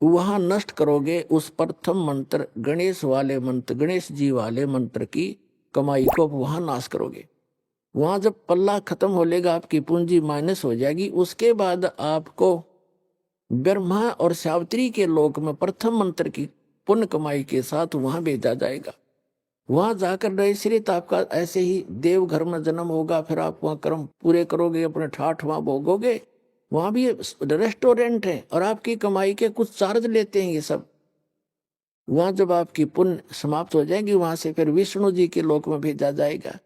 वहां नष्ट करोगे उस प्रथम मंत्र गणेश वाले मंत्र, गणेश जी वाले मंत्र की कमाई को वहां नाश करोगे। वहां जब पल्ला खत्म हो लेगा, आपकी पूंजी माइनस हो जाएगी, उसके बाद आपको ब्रह्मा और सावित्री के लोक में प्रथम मंत्र की पुण्य कमाई के साथ वहां भेजा जाएगा। वहां जाकर नैश्रित आपका ऐसे ही देवघर में जन्म होगा, फिर आप वहां कर्म पूरे करोगे, अपने ठाठ वहां भोगोगे। वहां भी रेस्टोरेंट है और आपकी कमाई के कुछ चार्ज लेते हैं ये सब। वहां जब आपकी पुण्य समाप्त हो जाएगी, वहां से फिर विष्णु जी के लोक में भेजा जाएगा,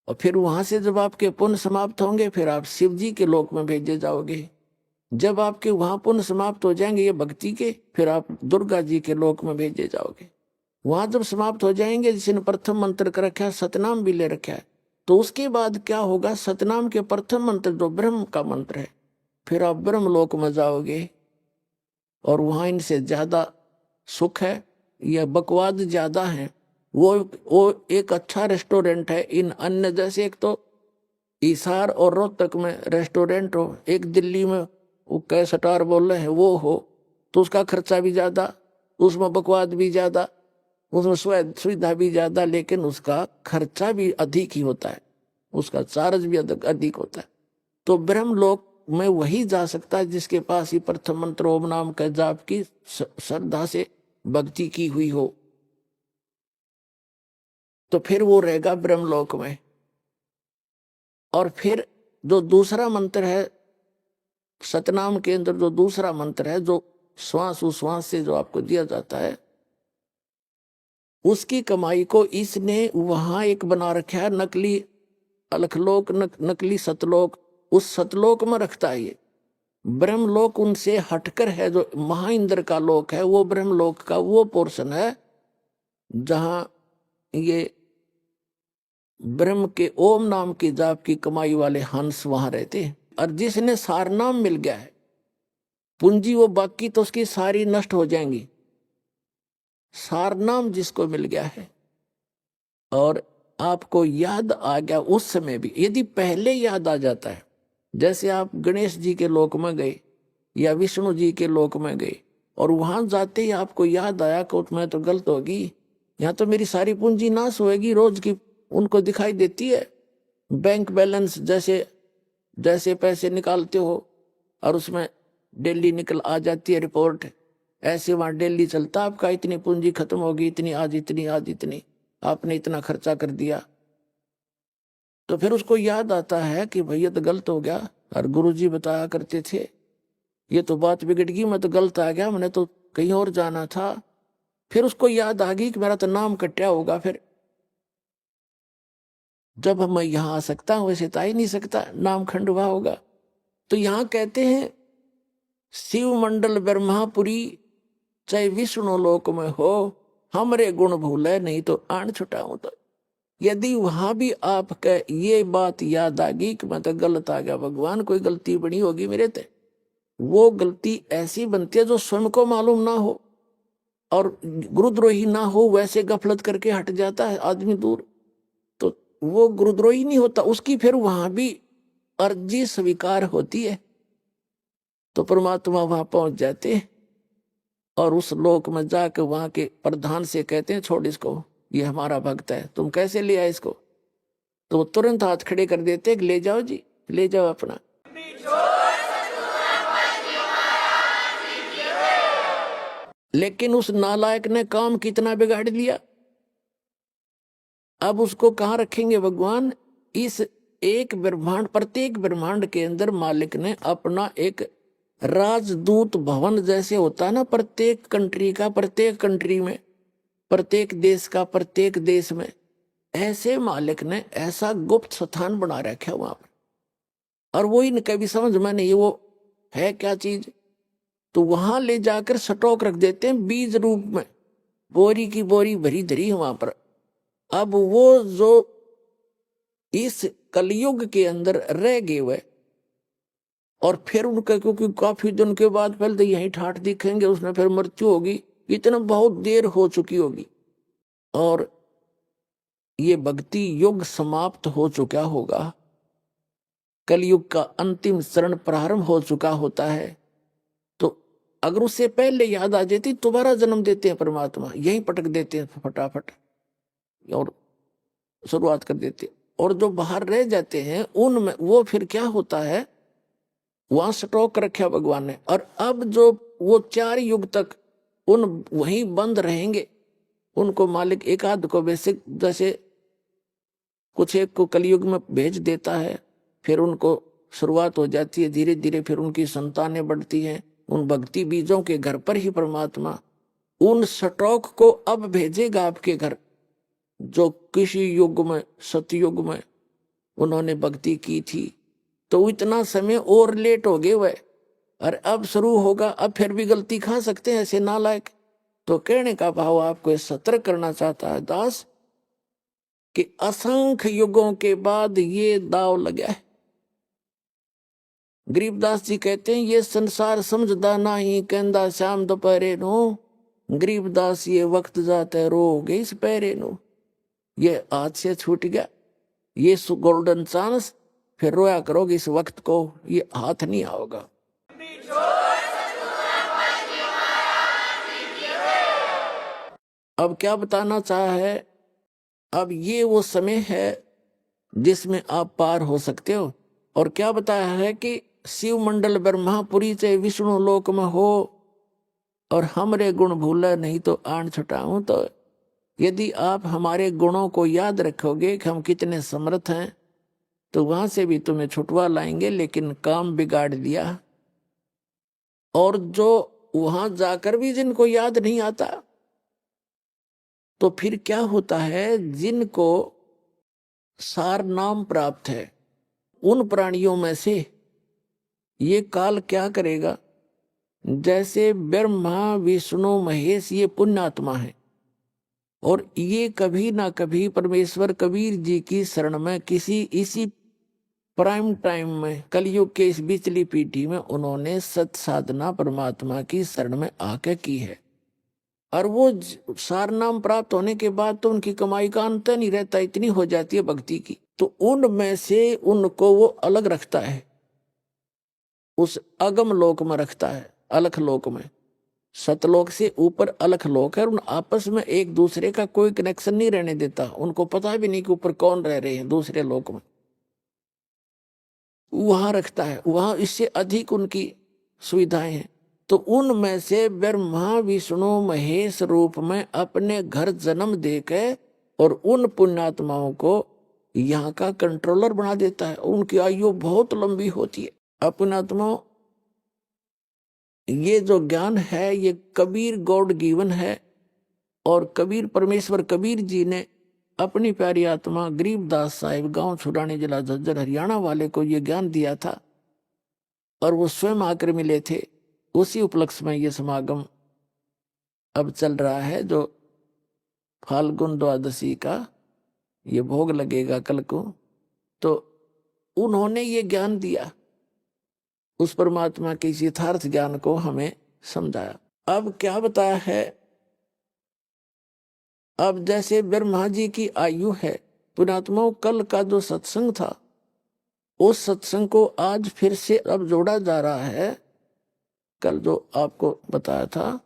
और फिर वहां से जब आपके पुण्य समाप्त होंगे, फिर आप शिव जी के लोक में भेजे जाओगे। जब आपके वहां पुण्य समाप्त हो जाएंगे ये भक्ति के, फिर आप दुर्गा जी के लोक में भेजे जाओगे। वहां जब समाप्त हो जाएंगे, जिसने प्रथम मंत्र कर रखा है, सतनाम भी ले रखा है, तो उसके बाद क्या होगा, सतनाम के प्रथम मंत्र जो ब्रह्म का मंत्र है, फिर आप ब्रह्म लोक में जाओगे। और वहां इनसे ज्यादा सुख है या बकवाद ज्यादा है। वो एक अच्छा रेस्टोरेंट है। इन अन्य जैसे एक तो हिसार और रोहतक में रेस्टोरेंट हो, एक दिल्ली में वो कैसटार बोल रहे हैं वो हो, तो उसका खर्चा भी ज्यादा, उसमें बकवाद भी ज्यादा, उसमें सुविधा भी ज्यादा, लेकिन उसका खर्चा भी अधिक ही होता है, उसका चार्ज भी अधिक होता है। तो ब्रह्मलोक में वही जा सकता है जिसके पास ही प्रथम मंत्र ओम नाम का जाप की श्रद्धा से भक्ति की हुई हो, तो फिर वो रहेगा ब्रह्मलोक में। और फिर जो दूसरा मंत्र है सतनाम के अंदर, जो दूसरा मंत्र है जो श्वास उश्वास से जो आपको दिया जाता है, उसकी कमाई को इसने वहां एक बना रखा है, नकली अलखलोक, नकली सतलोक। उस सतलोक में रखता है ये। ब्रह्मलोक उनसे हटकर है, जो महाइंद्र का लोक है, वो ब्रह्मलोक का वो पोर्शन है जहां ये ब्रह्म के ओम नाम की जाप की कमाई वाले हंस वहां रहते हैं। और जिसने सार नाम मिल गया है पूंजी, वो बाकी तो उसकी सारी नष्ट हो जाएंगी। सार नाम जिसको मिल गया है और आपको याद आ गया उस समय भी, यदि पहले याद आ जाता है, जैसे आप गणेश जी के लोक में गए या विष्णु जी के लोक में गए और वहां जाते ही आपको याद आया कि मैं तो गलत होगी, यहाँ तो मेरी सारी पूंजी नाश होगी, रोज की उनको दिखाई देती है बैंक बैलेंस, जैसे जैसे पैसे निकालते हो और उसमें डेली निकल आ जाती है रिपोर्ट, ऐसे वहां डेली चलता आपका इतनी पूंजी खत्म होगी, इतनी आज इतनी, आज इतनी, आपने इतना खर्चा कर दिया। तो फिर उसको याद आता है कि भैया तो गलत हो गया, और गुरुजी बताया करते थे ये तो बात बिगड़ गई, मैं तो गलत आ गया, मैंने तो कहीं और जाना था। फिर उसको याद आ गई कि मेरा तो नाम कट्या होगा, फिर जब मैं यहां आ सकता हूं वैसे तो आ ही नहीं सकता, नाम खंडवा होगा। तो यहां कहते हैं शिव मंडल ब्रह्मापुरी चाहे विष्णु लोक में हो, हमरे गुण भूले नहीं तो आन छुटाऊं। तो यदि वहां भी आपका ये बात याद आ गई कि मैं तो गलत आ गया, भगवान कोई गलती बनी होगी मेरे ते, वो गलती ऐसी बनती है जो स्वयं को मालूम ना हो और गुरुद्रोही ना हो, वैसे गफलत करके हट जाता है आदमी दूर, तो वो गुरुद्रोही नहीं होता, उसकी फिर वहां भी अर्जी स्वीकार होती है, तो परमात्मा वहां पहुंच जाते हैं और उस लोक में जाकर वहां के प्रधान से कहते हैं छोड़ इसको, ये हमारा भक्त है, तुम कैसे ले आए इसको। तो वो तुरंत हाथ खड़े कर देते ले जाओ जी, ले जाओ अपना। लेकिन उस नालायक ने काम कितना बिगाड़ दिया, अब उसको कहाँ रखेंगे भगवान। इस एक ब्रह्मांड, प्रत्येक ब्रह्मांड के अंदर मालिक ने अपना एक राजदूत भवन जैसे होता है ना, प्रत्येक कंट्री का, प्रत्येक कंट्री में, प्रत्येक देश का, प्रत्येक देश में, ऐसे मालिक ने ऐसा गुप्त स्थान बना रखा है वहां पर। और वो इनका भी समझ में नहीं वो है क्या चीज, तो वहां ले जाकर स्टॉक रख देते हैं बीज रूप में, बोरी की बोरी भरी धरी है वहां पर। अब वो जो इस कलयुग के अंदर रह गए हुए, और फिर उनका क्योंकि काफी दिन के बाद पहले तो यही ठाठ दिखेंगे, उसमें फिर मृत्यु होगी, इतना बहुत देर हो चुकी होगी और ये भक्ति युग समाप्त हो चुका होगा, कलयुग का अंतिम चरण प्रारंभ हो चुका होता है। तो अगर उससे पहले याद आ जाती दोबारा जन्म देते हैं परमात्मा, यहीं पटक देते हैं फटाफट और शुरुआत कर देते हैं। और जो बाहर रह जाते हैं उनमें वो फिर क्या होता है, वहां स्टॉक रखा भगवान ने। और अब जो वो 4 युग तक उन वहीं बंद रहेंगे, उनको मालिक एक आध को बेसिक जैसे कुछ एक को कलयुग में भेज देता है, फिर उनको शुरुआत हो जाती है धीरे धीरे, फिर उनकी संतानें बढ़ती हैं, उन भक्ति बीजों के घर पर ही परमात्मा उन स्टॉक को अब भेजेगा आपके घर, जो किसी युग में सतयुग में उन्होंने भक्ति की थी। तो इतना समय और लेट हो गए वह, और अब शुरू होगा, अब फिर भी गलती खा सकते हैं ऐसे नालायक। तो कहने का भाव आपको सतर्क करना चाहता है दास कि असंख्य युगों के बाद ये दाव लगा है। गरीबदास जी कहते हैं ये संसार समझदा नहीं, कहंदा शाम दोपहरे नो, गरीबदास ये वक्त जाते रोगे इस पैरे नो। ये हाथ से छूट गया ये गोल्डन चांस, फिर रोया करोगे इस वक्त को, ये हाथ नहीं आओगा। अब क्या बताना चाहा है, अब ये वो समय है जिसमें आप पार हो सकते हो। और क्या बताया है कि शिव मंडल ब्रह्मापुरी से विष्णु लोक में हो, और हमरे गुण भूला नहीं तो आन छुटाऊं। तो यदि आप हमारे गुणों को याद रखोगे कि हम कितने समर्थ हैं, तो वहां से भी तुम्हें छुटवा लाएंगे। लेकिन काम बिगाड़ दिया, और जो वहां जाकर भी जिनको याद नहीं आता, तो फिर क्या होता है, जिनको सार नाम प्राप्त है उन प्राणियों में से ये काल क्या करेगा, जैसे ब्रह्मा विष्णु महेश ये पुण्यात्मा है, और ये कभी ना कभी परमेश्वर कबीर जी की शरण में किसी इसी प्राइम टाइम में कलयुग के इस बिचली पीढ़ी में उन्होंने सत साधना परमात्मा की शरण में आके की है। और वो सार नाम प्राप्त होने के बाद तो उनकी कमाई का अंत नहीं रहता, इतनी हो जाती है भक्ति की। तो उनमें से उनको वो अलग रखता है, उस अगम लोक में रखता है, अलख लोक में। सतलोक से ऊपर अलख लोक है, उन आपस में एक दूसरे का कोई कनेक्शन नहीं रहने देता, उनको पता भी नहीं कि ऊपर कौन रह रहे हैं दूसरे लोक में, वहां रखता है, वहां इससे अधिक उनकी सुविधाएं हैं। तो उनमें से ब्रह्मा विष्णु महेश रूप में अपने घर जन्म देके और उन पुण्यात्माओं को यहाँ का कंट्रोलर बना देता है। उनकी आयु बहुत लंबी होती है। पुण्यात्माओं, ये जो ज्ञान है ये कबीर गॉड गिवन है, और कबीर परमेश्वर कबीर जी ने अपनी प्यारी आत्मा गरीबदास साहिब गांव छुड़ाने जिला झज्जर हरियाणा वाले को ये ज्ञान दिया था, और वो स्वयं आकर मिले थे। उसी उपलक्ष्य में ये समागम अब चल रहा है, जो फाल्गुन द्वादशी का ये भोग लगेगा कल को। तो उन्होंने ये ज्ञान दिया, उस परमात्मा के इस यथार्थ ज्ञान को हमें समझाया। अब क्या बताया है, अब जैसे ब्रह्मा जी की आयु है, पुण्यात्माओं कल का जो सत्संग था उस सत्संग को आज फिर से अब जोड़ा जा रहा है। कल जो आपको बताया था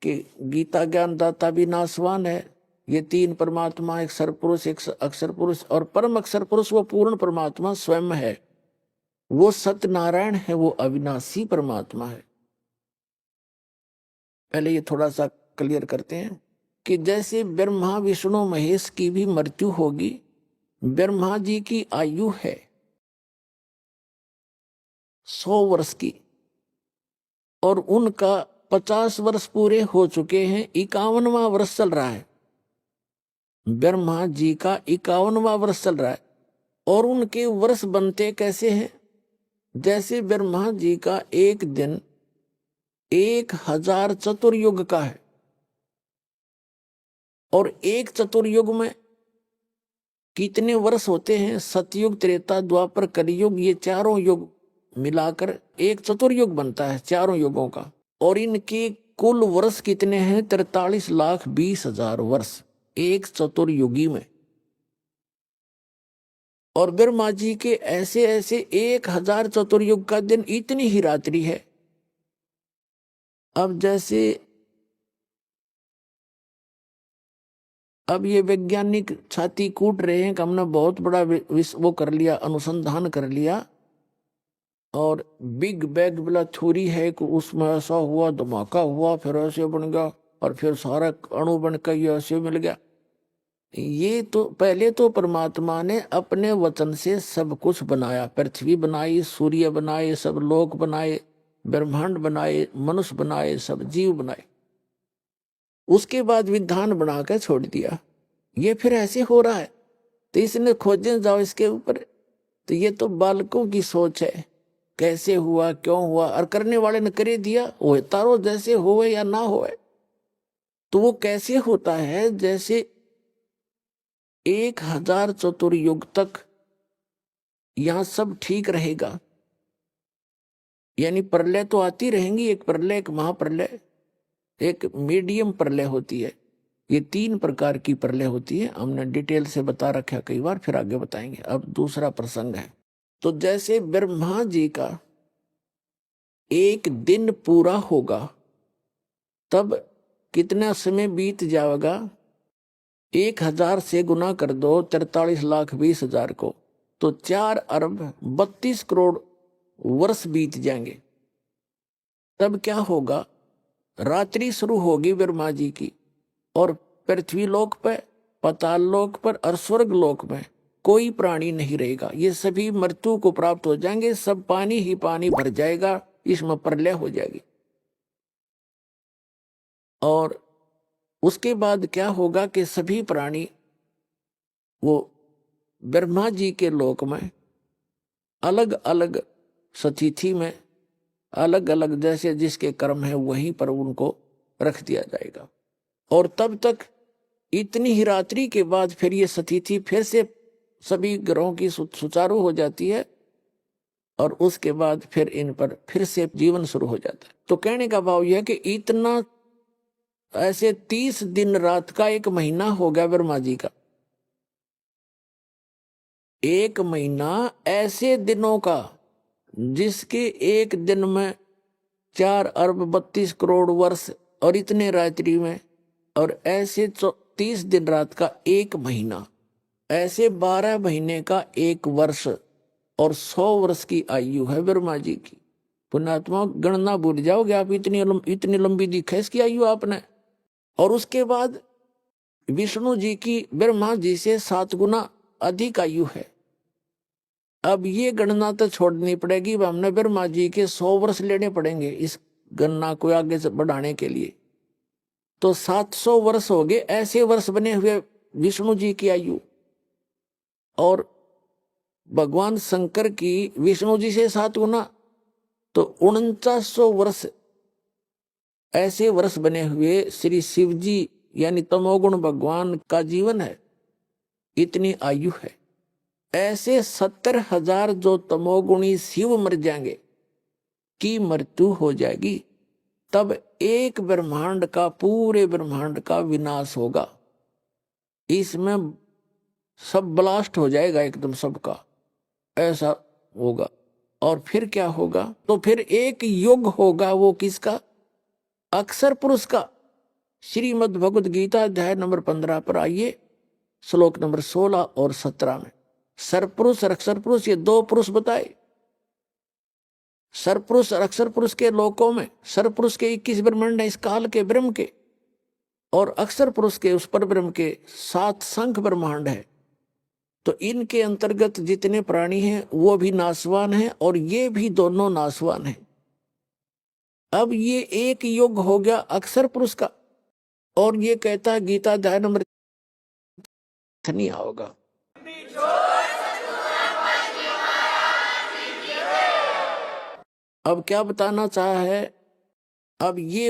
कि गीता ज्ञान दाता भी नासवान है, ये 3 परमात्मा, एक सरपुरुष एक अक्षर पुरुष और परम अक्षर पुरुष वो पूर्ण परमात्मा स्वयं है, वो सत्यनारायण है, वो अविनाशी परमात्मा है। पहले ये थोड़ा सा क्लियर करते हैं कि जैसे ब्रह्मा विष्णु महेश की भी मृत्यु होगी, ब्रह्मा जी की आयु है 100 वर्ष की, और उनका 50 वर्ष पूरे हो चुके हैं, 51वां वर्ष चल रहा है। ब्रह्मा जी का 51वां वर्ष चल रहा है, और उनके वर्ष बनते कैसे हैं, जैसे ब्रह्मा जी का एक दिन 1000 चतुर्युग का है, और एक चतुर्युग में कितने वर्ष होते हैं, सतयुग त्रेता द्वापर कलयुग, ये चारों युग मिलाकर एक चतुर्युग बनता है, चारों युगों का। और इनके कुल वर्ष कितने हैं, 43,20,000 वर्ष एक चतुर्युगी में। और ब्रह्मा जी के ऐसे ऐसे 1000 चतुर्युग का दिन इतनी ही रात्रि है, अब जैसे अब ये वैज्ञानिक छाती कूट रहे हैं कि हमने बहुत बड़ा वो कर लिया, अनुसंधान कर लिया, और बिग बैंग वाला थ्योरी है कि उसमें ऐसा हुआ, धमाका हुआ, फिर ऐसे बन गया, और फिर सारा अणु बनकर ये ऐसे मिल गया। ये तो पहले तो परमात्मा ने अपने वचन से सब कुछ बनाया, पृथ्वी बनाई, सूर्य बनाए, सब लोक बनाए, ब्रह्मांड बनाए, मनुष्य बनाए, सब जीव बनाए। उसके बाद विधान बनाकर छोड़ दिया। ये फिर ऐसे हो रहा है, तो इसने खोजने जाओ इसके ऊपर, तो ये तो बालकों की सोच है, कैसे हुआ, क्यों हुआ, और करने वाले ने करे दिया, वो तारो जैसे होवे या ना होवे। तो वो कैसे होता है, जैसे 1000 चतुर्युग तक यहां सब ठीक रहेगा, यानी प्रलय तो आती रहेंगी, एक प्रलय, एक महाप्रलय, एक मीडियम प्रलय होती है। ये 3 प्रकार की प्रलय होती है, हमने डिटेल से बता रखा कई बार, फिर आगे बताएंगे। अब दूसरा प्रसंग है। तो जैसे ब्रह्मा जी का एक दिन पूरा होगा, तब कितना समय बीत जाएगा, 1000 से गुना कर दो 43,20,000 को, तो 4,32,00,00,000 वर्ष बीत जाएंगे। तब क्या होगा, रात्रि शुरू होगी ब्रह्मा जी की, और पृथ्वी लोक पर, पाताल लोक पर और स्वर्ग लोक में कोई प्राणी नहीं रहेगा। ये सभी मृत्यु को प्राप्त हो जाएंगे, सब पानी ही पानी भर जाएगा, इसमें प्रलय हो जाएगी। और उसके बाद क्या होगा कि सभी प्राणी वो ब्रह्मा जी के लोक में अलग अलग स्थिति में, अलग अलग जैसे जिसके कर्म है वहीं पर उनको रख दिया जाएगा। और तब तक इतनी ही रात्रि के बाद फिर ये स्थिति फिर से सभी ग्रहों की सुचारू हो जाती है, और उसके बाद फिर इन पर फिर से जीवन शुरू हो जाता है। तो कहने का भाव यह कि इतना ऐसे 30 दिन रात का एक महीना हो गया ब्रह्मा जी का। एक महीना ऐसे दिनों का जिसके एक दिन में 4,32,00,00,000 वर्ष, और इतने रात्रि में, और ऐसे 30 दिन रात का एक महीना, ऐसे 12 महीने का एक वर्ष, और 100 वर्ष की आयु है ब्रह्मा जी की। पुण्यात्मा गणना भूल जाओगे आप, इतनी लंबी दी है इसकी आयु आपने। और उसके बाद विष्णु जी की ब्रह्मा जी से 7 गुना अधिक आयु है। अब ये गणना तो छोड़नी पड़ेगी, हमने ब्रह्मा जी के 100 वर्ष लेने पड़ेंगे इस गणना को आगे से बढ़ाने के लिए। तो 700 वर्ष हो गए ऐसे वर्ष बने हुए विष्णु जी की आयु, और भगवान शंकर की विष्णु जी से 7 गुना, तो 4900 वर्ष ऐसे वर्ष बने हुए श्री शिव जी यानी तमोगुण भगवान का जीवन है, इतनी आयु है। ऐसे 70,000 जो तमोगुणी शिव मर जाएंगे की मृत्यु हो जाएगी, तब एक ब्रह्मांड का, पूरे ब्रह्मांड का विनाश होगा। इसमें सब ब्लास्ट हो जाएगा एकदम सबका, ऐसा होगा। और फिर क्या होगा, तो फिर एक युग होगा, वो किसका, अक्षर पुरुष का। श्रीमद् भगवद गीता अध्याय नंबर 15 पर आइए, श्लोक नंबर 16 और 17 में सरपुरुष और अक्षर पुरुष, ये 2 पुरुष बताए। सरपुरुष और अक्षर पुरुष के लोकों में सरपुरुष के 21 ब्रह्मांड है इस काल के ब्रह्म के, और अक्षर पुरुष के उस पर ब्रह्म के 7 संख्य ब्रह्मांड है। तो इनके अंतर्गत जितने प्राणी हैं वो भी नाशवान हैं, और ये भी दोनों नाशवान हैं। अब ये एक युग हो गया अक्षर पुरुष का, और ये कहता है गीता अध्याय नंबर नहीं होगा। अब क्या बताना चाहा है, अब ये